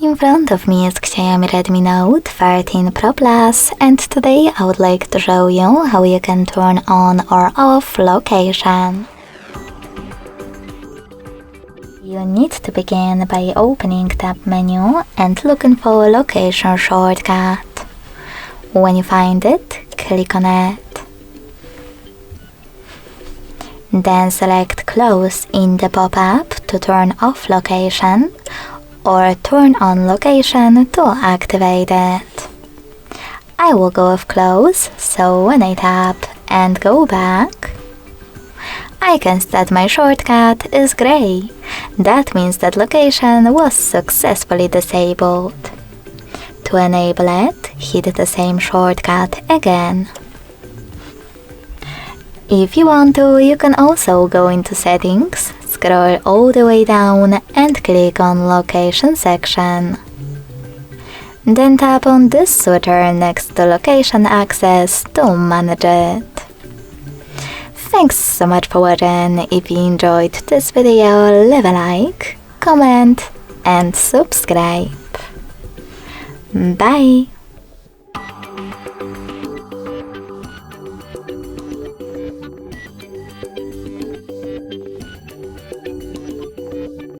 In front of me is XIAOMI Redmi Note 13 Pro Plus, and today I would like to show you how you can turn on or off location. You need to begin by opening tab menu and looking for a location shortcut. When you find it, click on it. Then select Close in the pop-up to turn off location, or turn on location to activate it. I will go with Close, so when I tap and go back, I can see that my shortcut is gray. That means that location was successfully disabled. To enable it, hit the same shortcut again. If you want to, you can also go into Settings, scroll all the way down and click on Location section. Then tap on this switcher next to Location Access to manage it. Thanks so much for watching. If you enjoyed this video, leave a like, comment and subscribe. Bye!